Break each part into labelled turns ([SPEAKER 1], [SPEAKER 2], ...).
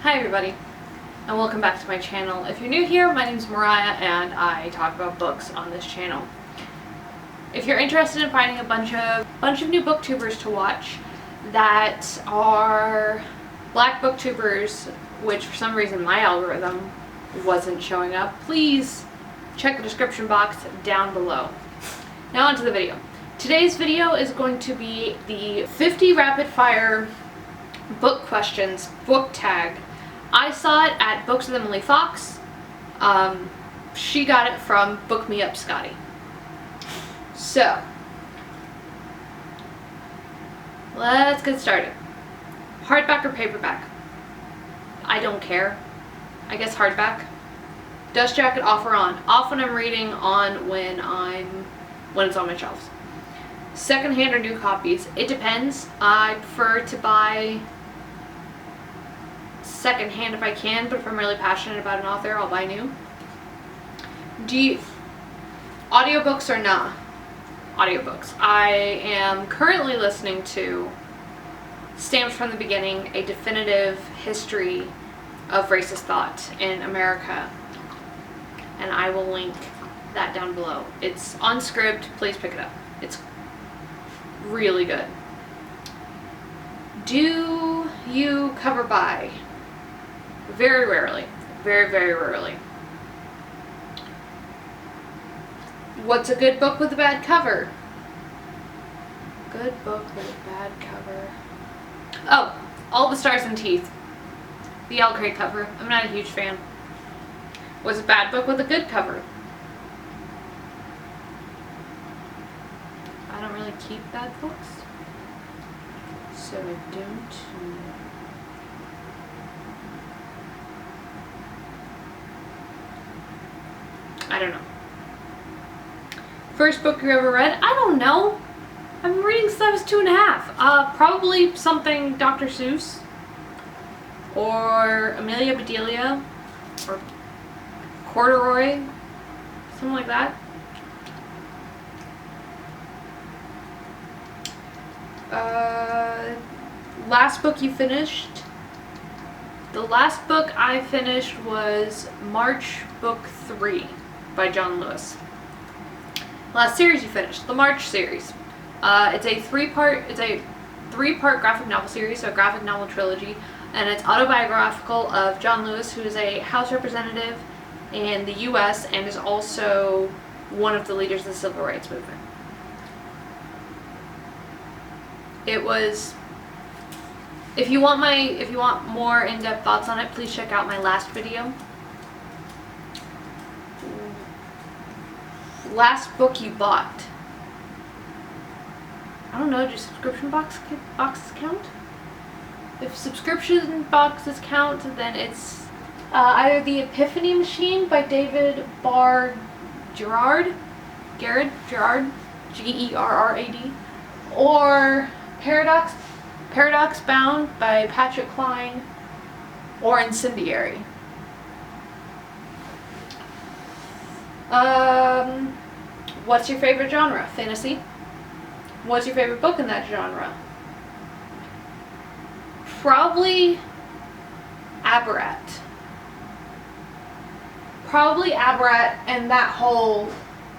[SPEAKER 1] Hi everybody, and welcome back to my channel. If you're new here, my name is Mariah and I talk about books on this channel. If you're interested in finding a bunch of new booktubers to watch that are black booktubers, which for some reason my algorithm wasn't showing up, please check the description box down below. Now onto the video. Today's video is going to be the 50 rapid fire book questions book tag. I saw it at Books with Emily Fox. She got it from Book Me Up Scotty. So let's get started. Hardback or paperback? I don't care. I guess hardback. Dust jacket off or on? Off when I'm reading, on when it's on my shelves. Secondhand or new copies? It depends. I prefer to buy secondhand if I can, but if I'm really passionate about an author, I'll buy new. Audiobooks or nah? Audiobooks. I am currently listening to Stamped from the Beginning, a definitive history of racist thought in America, and I will link that down below. It's on Scribd. Please pick it up. It's really good. Do you cover by? Very rarely. Very, very rarely. What's a good book with a bad cover? Good book with a bad cover. Oh, All the Stars and Teeth. The L. Craig cover. I'm not a huge fan. What's a bad book with a good cover? I don't really keep bad books, so I don't. I don't know. First book you ever read? I don't know. I've been reading since I was 2.5. Probably something Dr. Seuss or Amelia Bedelia or Corduroy, something like that. Last book you finished? The last book I finished was March Book 3 by John Lewis. Last series you finished? The March series. It's a three-part graphic novel series, so a graphic novel trilogy, and it's autobiographical of John Lewis, who is a House representative in the U.S. and is also one of the leaders of the Civil Rights Movement. It was. If you want more in-depth thoughts on it, please check out my last video. Last book you bought? I don't know, do subscription boxes count? If subscription boxes count, then it's either The Epiphany Machine by David Barr Gerard, Gerard, G-E-R-R-A-D, or Paradox Bound by Patrick Klein, or Incendiary. What's your favorite genre? Fantasy. What's your favorite book in that genre? Probably Abarat. Probably Abarat and that whole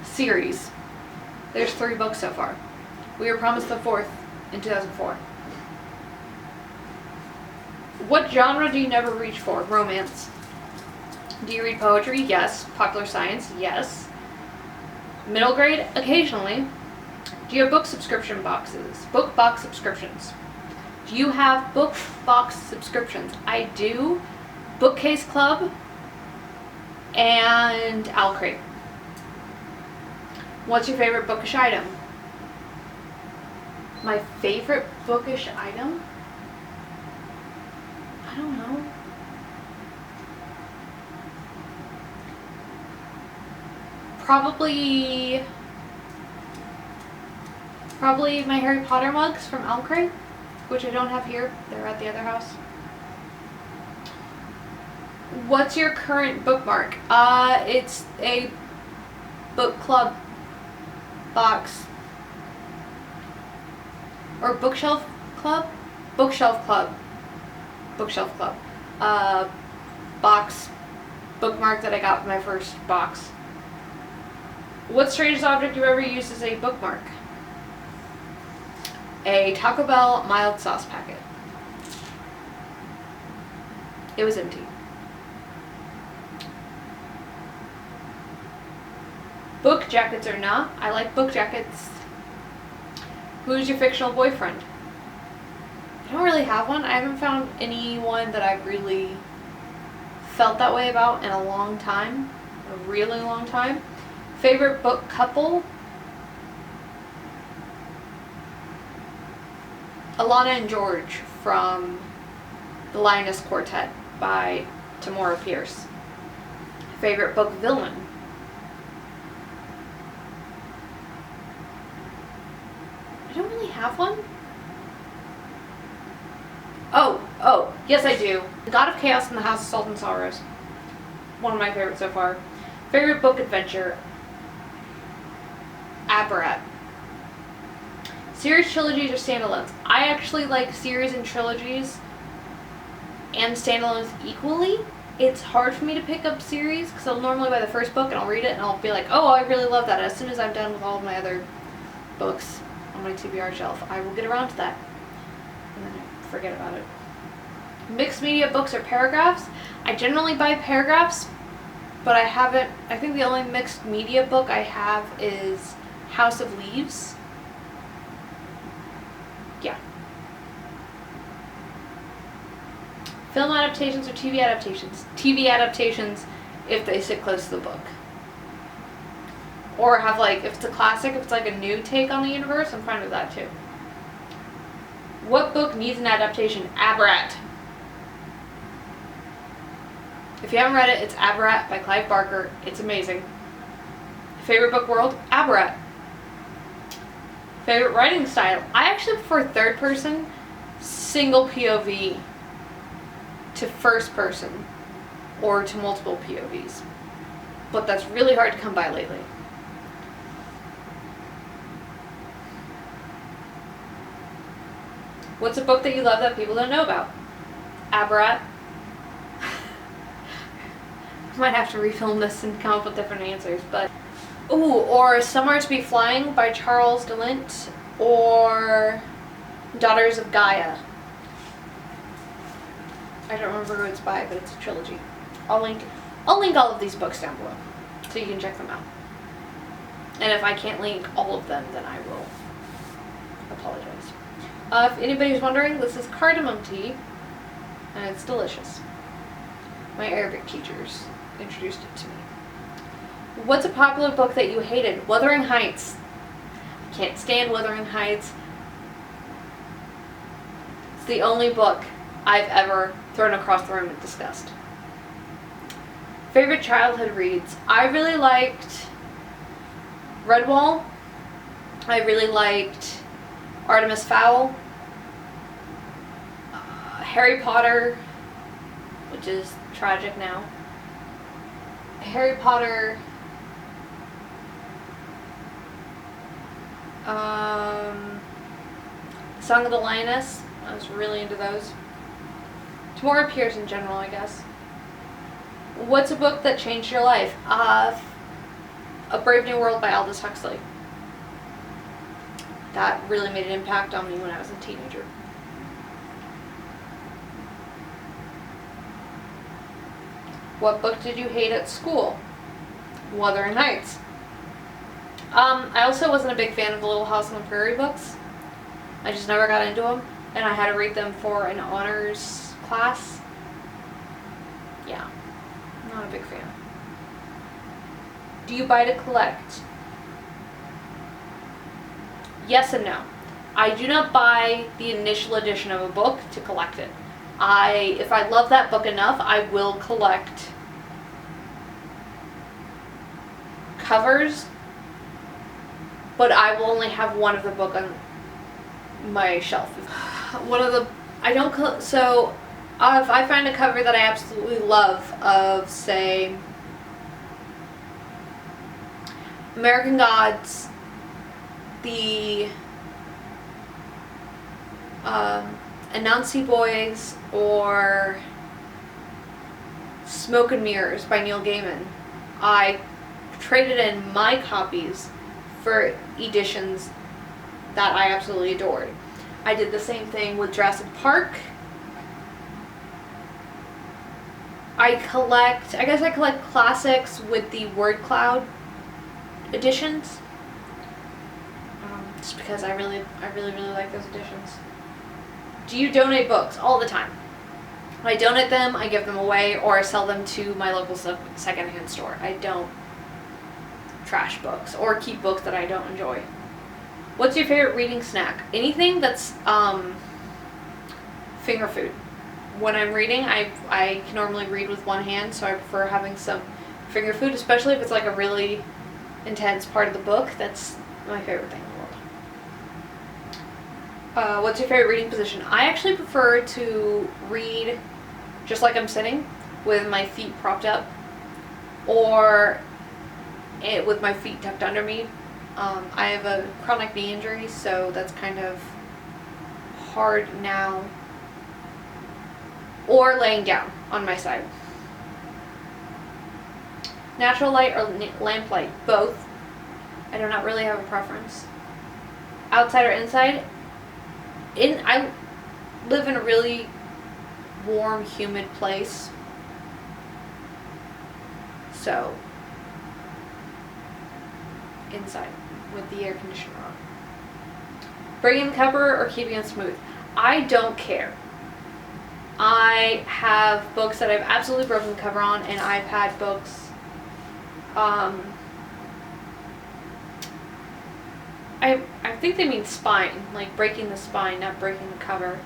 [SPEAKER 1] series. There's 3 books so far. We were promised the 4th in 2004. What genre do you never reach for? Romance. Do you read poetry? Yes. Popular science? Yes. Middle grade? Occasionally. Do you have book subscription boxes? Book box subscriptions. Do you have book box subscriptions? I do. Bookcase Club and Owl Crate. What's your favorite bookish item? My favorite bookish item? I don't know. Probably my Harry Potter mugs from Owl Crate, which I don't have here. They're at the other house. What's your current bookmark? It's a book club box. Or bookshelf club? Bookshelf club. box bookmark that I got with my first box. What strangest object you've ever used as a bookmark? A Taco Bell mild sauce packet. It was empty. Book jackets or not, I like book jackets. Who's your fictional boyfriend? I don't really have one. I haven't found anyone that I've really felt that way about in a long time. A really long time. Favorite book couple? Alana and George from The Lioness Quartet by Tamora Pierce. Favorite book villain? I don't really have one. Oh, yes I do. The God of Chaos and the House of Salt and Sorrows. One of my favorites so far. Favorite book adventure? Abarat. Series, trilogies, or standalones? I actually like series and trilogies and standalones equally. It's hard for me to pick up series because I'll normally buy the first book and I'll read it and I'll be like, oh, I really love that. As soon as I'm done with all of my other books on my TBR shelf, I will get around to that. And then I forget about it. Mixed media books or paragraphs? I generally buy paragraphs, but I think the only mixed media book I have is House of Leaves. Yeah. Film adaptations or TV adaptations? TV adaptations if they sit close to the book. Or have if it's a classic, if it's a new take on the universe, I'm fine with that too. What book needs an adaptation? Abarat. If you haven't read it, it's Abarat by Clive Barker. It's amazing. Favorite book world? Abarat. Favorite writing style? I actually prefer third person, single POV to first person, or to multiple POVs. But that's really hard to come by lately. What's a book that you love that people don't know about? Abarat. Might have to refilm this and come up with different answers, but or Somewhere to Be Flying by Charles DeLint, or Daughters of Gaia. I don't remember who it's by, but it's a trilogy. I'll link all of these books down below so you can check them out. And if I can't link all of them, then I will apologize. If anybody's wondering, this is cardamom tea, and it's delicious. My Arabic teachers introduced it to me. What's a popular book that you hated? Wuthering Heights. I can't stand Wuthering Heights. It's the only book I've ever thrown across the room and discussed. Favorite childhood reads? I really liked Redwall. I really liked Artemis Fowl. Harry Potter, which is tragic now. Harry Potter. Song of the Lioness. I was really into those. Tamora Pierce in general, I guess. What's a book that changed your life? A Brave New World by Aldous Huxley. That really made an impact on me when I was a teenager. What book did you hate at school? Wuthering Heights. I also wasn't a big fan of the Little House on the Prairie books. I just never got into them, and I had to read them for an honors class. Yeah, not a big fan. Do you buy to collect? Yes and no. I do not buy the initial edition of a book to collect it. If I love that book enough, I will collect covers, but I will only have one of the book on my shelf. If I find a cover that I absolutely love of, say, American Gods, the Anansi Boys, or Smoke and Mirrors by Neil Gaiman. I traded in my copies for editions that I absolutely adored. I did the same thing with Jurassic Park. I guess I collect classics with the word cloud editions. Just because I really like those editions. Do you donate books? All the time. I donate them, I give them away, or I sell them to my local secondhand store. I don't trash books or keep books that I don't enjoy. What's your favorite reading snack? Anything that's finger food. When I'm reading, I can normally read with one hand, so I prefer having some finger food, especially if it's like a really intense part of the book. That's my favorite thing in the world. What's your favorite reading position? I actually prefer to read just like I'm sitting, with my feet propped up, or with my feet tucked under me. I have a chronic knee injury, so that's kind of hard now. Or laying down on my side. Natural light or lamp light? Both. I do not really have a preference. Outside or inside? I live in a really warm, humid place. So, inside with the air conditioner on. Breaking the cover or keeping it smooth? I don't care. I have books that I've absolutely broken the cover on, and I've had books, I think they mean spine, like breaking the spine, not breaking the cover.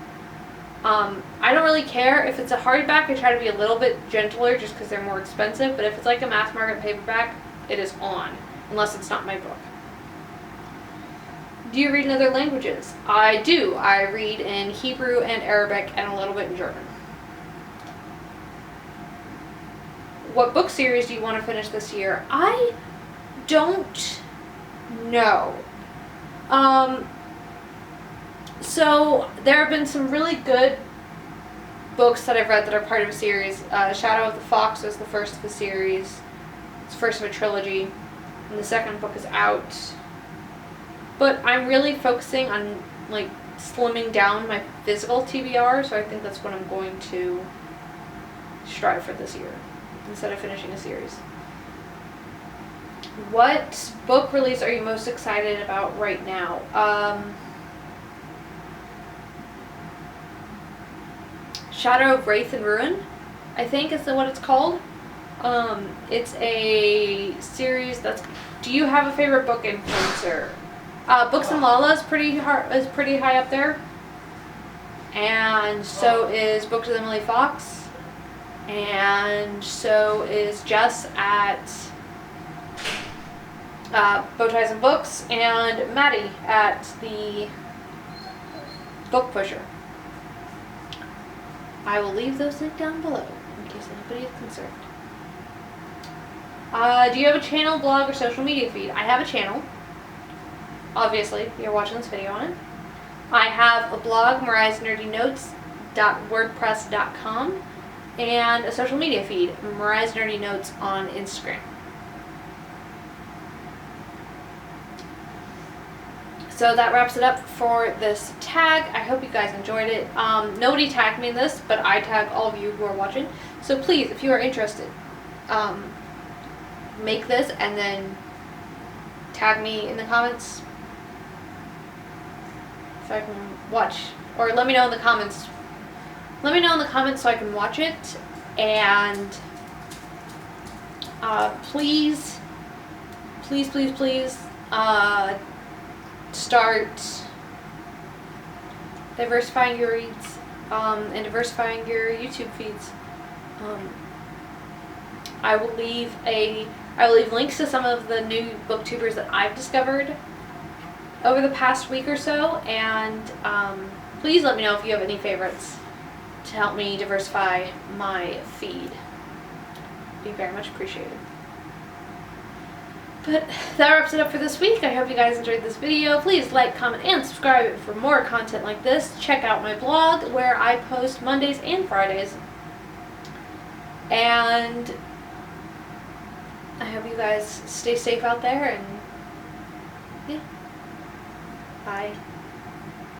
[SPEAKER 1] I don't really care. If it's a hardback, I try to be a little bit gentler just because they're more expensive, but if it's like a mass market paperback, it is on, unless it's not my book. Do you read in other languages? I do. I read in Hebrew and Arabic and a little bit in German. What book series do you want to finish this year? I don't know. So there have been some really good books that I've read that are part of a series. Shadow of the Fox was the first of a series. It's the first of a trilogy. And the second book is out. But I'm really focusing on like slimming down my physical TBR, so I think that's what I'm going to strive for this year instead of finishing a series. What book release are you most excited about right now? Shadow of Wraith and Ruin, I think is what it's called. It's a series that's... Do you have a favorite book influencer? Books and Lala is pretty high up there, and so is Books with Emily Fox, and so is Jess at Bow Ties and Books, and Maddie at the Book Pusher. I will leave those links down below in case anybody is concerned. Do you have a channel, blog, or social media feed? I have a channel. Obviously, you're watching this video on it. I have a blog, mariahsnerdynotes.wordpress.com, and a social media feed, Mariah's Nerdy Notes on Instagram. So that wraps it up for this tag. I hope you guys enjoyed it. Nobody tagged me in this, but I tag all of you who are watching. So please, if you are interested, make this and then tag me in the comments so I can watch, or let me know in the comments. Let me know in the comments so I can watch it, and please start diversifying your reads and diversifying your YouTube feeds. I will leave links to some of the new booktubers that I've discovered over the past week or so, and please let me know if you have any favorites to help me diversify my feed. Be very much appreciated. But that wraps it up for this week. I hope you guys enjoyed this video. Please like, comment, and subscribe for more content like this. Check out my blog where I post Mondays and Fridays. And I hope you guys stay safe out there, and yeah, bye.